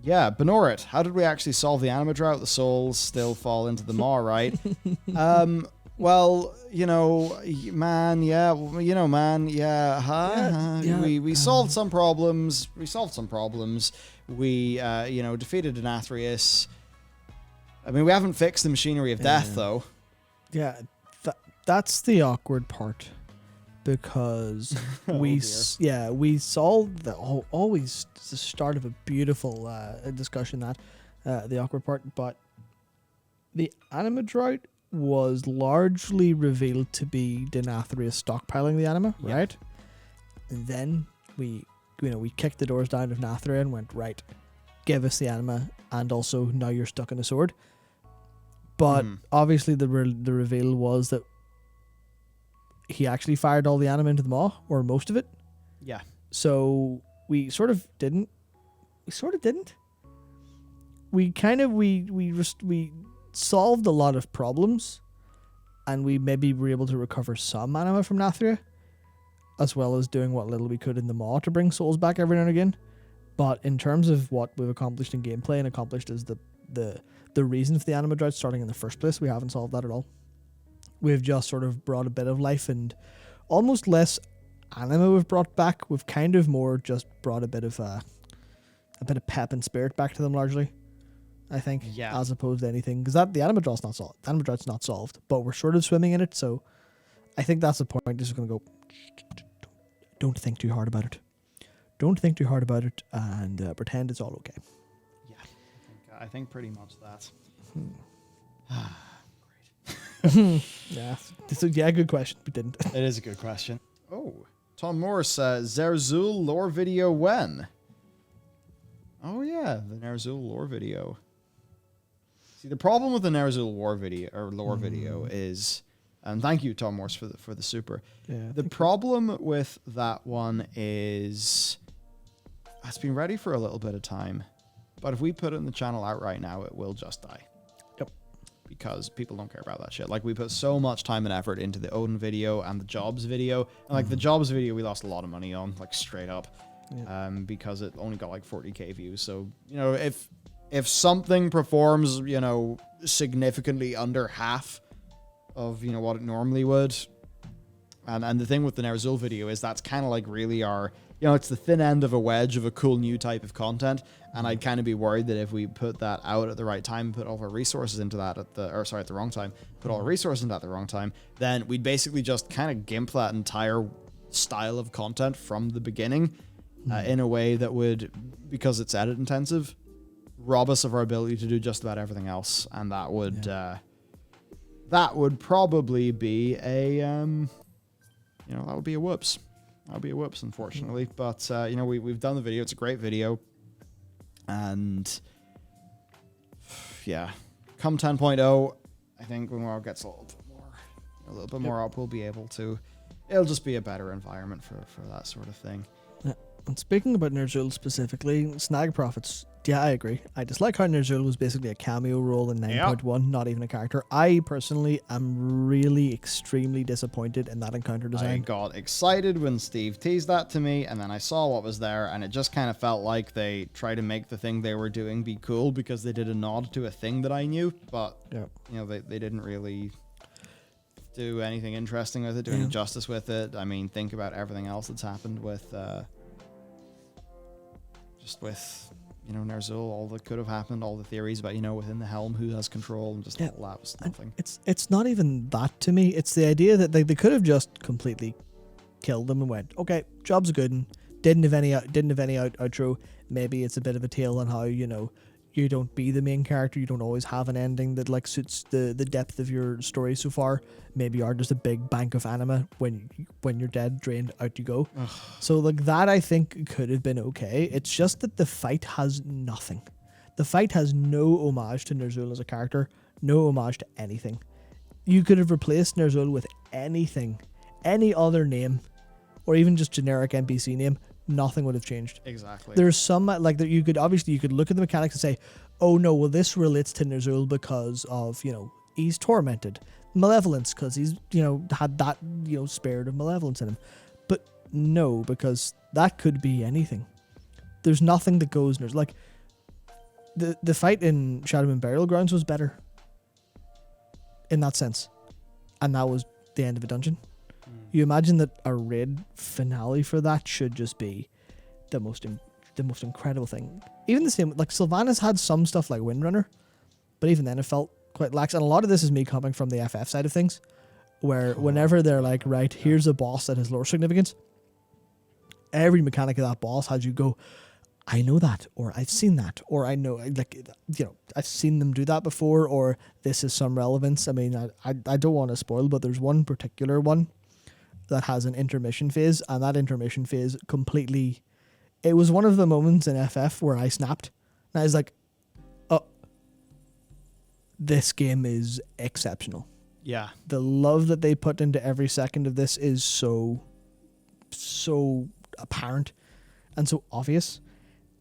Yeah, Benorit, how did we actually solve the Anima drought? The souls still fall into the maw, right? Well, man, yeah, we solved some problems. We defeated Denathrius. I mean, we haven't fixed the machinery of death, though. Yeah, that's the awkward part. Because we solved always the start of a beautiful discussion, that the awkward part, but the Anima drought was largely revealed to be Denathrius stockpiling the Anima, right? And then we kicked the doors down of Nathria and went, right, give us the Anima, and also now you're stuck in a sword. But obviously the reveal was that he actually fired all the Anima into the maw, or most of it. Yeah. So we sort of didn't. We solved a lot of problems, and we maybe were able to recover some Anima from Nathria, as well as doing what little we could in the maw to bring souls back every now and again. But in terms of what we've accomplished in gameplay and accomplished as the reason for the Anima drought starting in the first place, we haven't solved that at all. We've just sort of brought a bit of life and almost less Anima we've brought back. We've kind of more just brought a bit of pep and spirit back to them largely, I think, as opposed to anything. Because the Anima drought's not solved. The Anima drought's not solved, but we're sort of swimming in it. So I think that's the point. Just going to go, don't think too hard about it. Don't think too hard about it, and pretend it's all okay. Yeah, I think pretty much that. Yeah. So good question. We didn't. It is a good question. Oh, Tom Morris says Ner'Zhul lore video when? Oh yeah, the Ner'Zhul lore video. See, the problem with the Ner'Zhul lore video is, and thank you, Tom Morris, for the super. Yeah. The problem with that one is it's been ready for a little bit of time, but if we put it in the channel out right now, it will just die. Because people don't care about that shit. Like, we put so much time and effort into the Odin video and the Jobs video. And, like, the Jobs video we lost a lot of money on, like, straight up. Because it only got, like, 40k views. So, if something performs, significantly under half of, what it normally would. And the thing with the Ner'Zhul video is that's kind of, like, really our... it's the thin end of a wedge of a cool new type of content. And I'd kind of be worried that if we put that out at the right time, put all of our resources into that at the wrong time, put all our resources into that at the wrong time, then we'd basically just kind of gimp that entire style of content from the beginning in a way that would, because it's edit intensive, rob us of our ability to do just about everything else. And that would probably be a, that would be a whoops. That would be a whoops, unfortunately. But, we've done the video. It's a great video. And yeah, come 10.0, I think when WoW gets a little bit more up, we'll be able to. It'll just be a better environment for that sort of thing. Yeah. And speaking about Ner'Zhul specifically, Snag Profits, yeah, I agree. I dislike how Ner'Zhul was basically a cameo role in 9.1, not even a character. I personally am really extremely disappointed in that encounter design. I got excited when Steve teased that to me, and then I saw what was there, and it just kind of felt like they tried to make the thing they were doing be cool because they did a nod to a thing that I knew, but they didn't really do anything interesting with it, do any justice with it. I mean, think about everything else that's happened with Ner'Zhul, all that could have happened, all the theories about, within the helm, who has control, and just all that was nothing. It's not even that to me. It's the idea that they could have just completely killed them and went, okay, job's good, and didn't have any outro. Maybe it's a bit of a tale on how, you don't be the main character, you don't always have an ending that like suits the depth of your story so far. Maybe you are just a big bank of Anima, when you're dead, drained, out you go. Ugh. So like that I think could have been okay. It's just that the fight has nothing. The fight has no homage to Ner'Zhul as a character, no homage to anything. You could have replaced Ner'Zhul with anything, any other name, or even just generic NPC name. Nothing would have changed. Exactly. There's some like that you could look at the mechanics and say, oh no, well this relates to Ner'Zhul because of, he's tormented. Malevolence because he's, had that, spirit of malevolence in him. But no, because that could be anything. There's nothing that goes Ner'Zhul. Like, the fight in Shadowlands Burial Grounds was better in that sense, and that was the end of a dungeon. You imagine that a raid finale for that should just be the most incredible thing. Even the same, like Sylvanas had some stuff like Windrunner, but even then it felt quite lax. And a lot of this is me coming from the FF side of things, where whenever they're like, right, here's a boss that has lore significance, every mechanic of that boss has you go, I know that, or I've seen that, or I know, like, you know, I've seen them do that before, or this is some relevance. I mean, I don't want to spoil, but there's one particular one that has an intermission phase, and that intermission phase completely, it was one of the moments in FF where I snapped, and I was like, oh, this game is exceptional. Yeah. The love that they put into every second of this is so apparent and so obvious.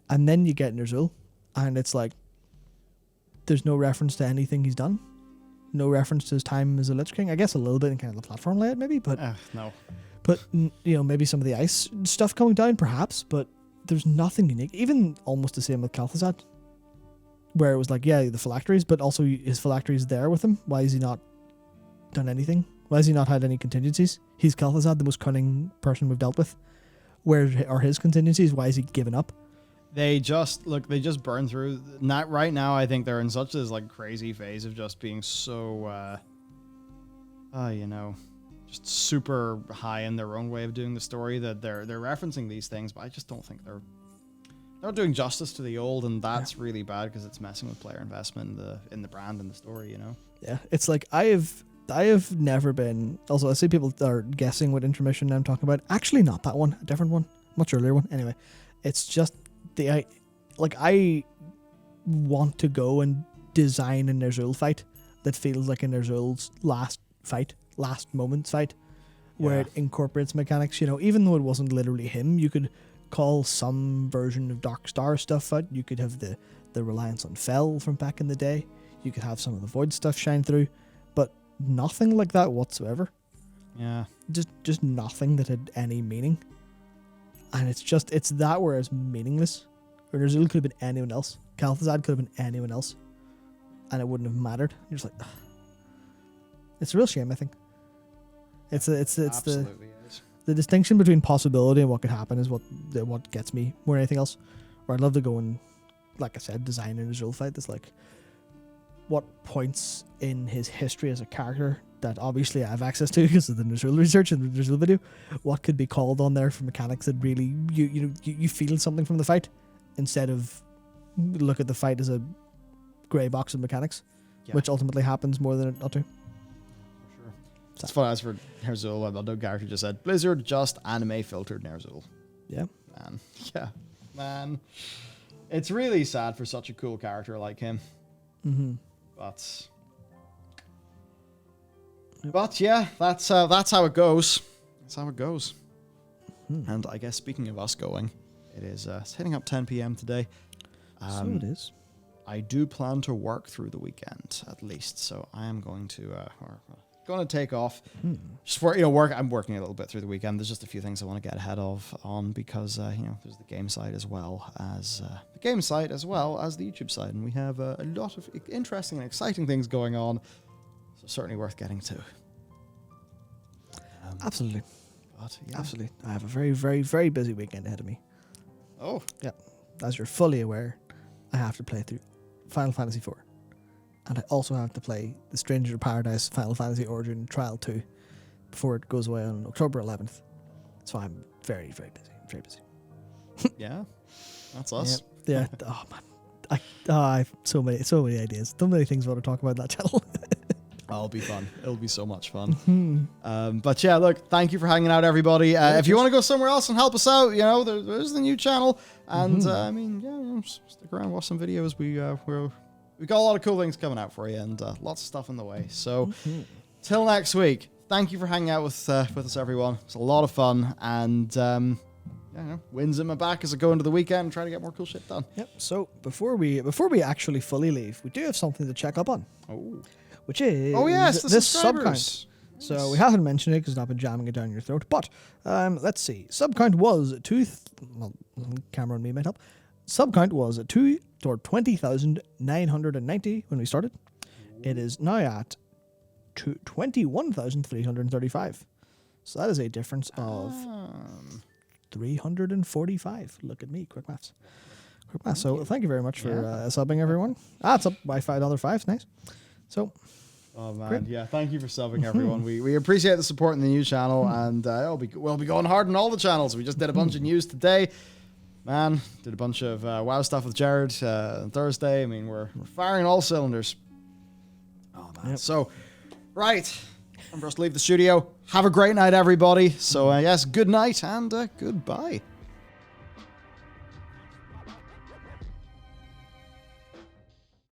And then you get Ner'Zhul, and it's like, there's no reference to anything he's done. No reference to his time as a Lich King. I guess a little bit in kind of the platform layout, maybe, but no. But you know, maybe some of the ice stuff coming down, perhaps. But there's nothing unique. Even almost the same with Kalthazad, where it was like, yeah, the phylacteries, but also his phylacteries there with him. Why has he not done anything? Why has he not had any contingencies? He's Kalthazad, the most cunning person we've dealt with. Where are his contingencies? Why has he given up? They just burn through. Not right now. I think they're in such this like crazy phase of just being so, you know, just super high in their own way of doing the story that they're referencing these things. But I just don't think they're not doing justice to the old, and that's really bad because it's messing with player investment in the brand and the story. You know. Yeah, it's like I have never been. Also, I see people are guessing what intermission I'm talking about. Actually, not that one. A different one, much earlier one. Anyway, it's just. I want to go and design a Ner'Zhul fight that feels like a Ner'Zhul's last moment fight, where it incorporates mechanics. You know, even though it wasn't literally him, you could call some version of Dark Star stuff out. You could have the reliance on Fel from back in the day. You could have some of the Void stuff shine through, but nothing like that whatsoever. Yeah, just nothing that had any meaning. And it's that where it's meaningless. Or Ner'Zhul could have been anyone else. Kalthazad could have been anyone else. And it wouldn't have mattered. You're just like, ugh. It's a real shame, I think. It's the distinction between possibility and what could happen is what gets me more than anything else. Where I'd love to go and, like I said, design a Ner'Zhul fight that's like, what points in his history as a character that obviously I have access to because of the Ner'Zhul research and the Ner'Zhul video, what could be called on there for mechanics that really you feel something from the fight instead of look at the fight as a grey box of mechanics, which ultimately happens more than it ought to. For sure. It's fun as for Ner'Zhul, another character just said, Blizzard just anime filtered Ner'Zhul. Yeah. Man. Yeah. Man. It's really sad for such a cool character like him. Mm-hmm. But yeah, that's how it goes. That's how it goes. And I guess speaking of us going, it is it's hitting up 10 p.m. today. So it is. I do plan to work through the weekend at least, so I am going to take off. Just for work. I'm working a little bit through the weekend. There's just a few things I want to get ahead of on because there's the game side as well as the YouTube side, and we have a lot of interesting and exciting things going on. So certainly worth getting to. Absolutely. But, yeah. Absolutely. I have a very, very, very busy weekend ahead of me. Oh. Yeah. As you're fully aware, I have to play through Final Fantasy IV. And I also have to play the Stranger of Paradise Final Fantasy Origin Trial 2 before it goes away on October 11th. So I'm very, very busy. Very busy. Yeah. That's us. Yeah. Oh, man. I have so many ideas. So many things I want to talk about on that channel. It'll be fun. It'll be so much fun. But yeah, look, thank you for hanging out, everybody. If you want to go somewhere else and help us out, there's the new channel. And stick around, watch some videos. We got a lot of cool things coming out for you, and lots of stuff in the way. So till next week, thank you for hanging out with us, everyone. It's a lot of fun, and wins in my back as I go into the weekend and try to get more cool shit done. Yep. So before we actually fully leave, we do have something to check up on. Oh. Which is this subcount. So we haven't mentioned it because I've been jamming it down your throat. But let's see. Subcount was Cameron and me might help. sub count was at 20,990 when we started. It is now at 21,335. So that is a difference of 345. Look at me, quick maths. So thank you very much for subbing, everyone. It's up by another 5. Nice. So. Oh man, great. Yeah! Thank you for subbing, everyone. We appreciate the support in the new channel, and we'll be going hard on all the channels. We just did a bunch of news today, man. Did a bunch of WoW stuff with Jared on Thursday. I mean, we're firing all cylinders. Oh man! Yep. So, right, time for us to leave the studio. Have a great night, everybody. So yes, good night and goodbye.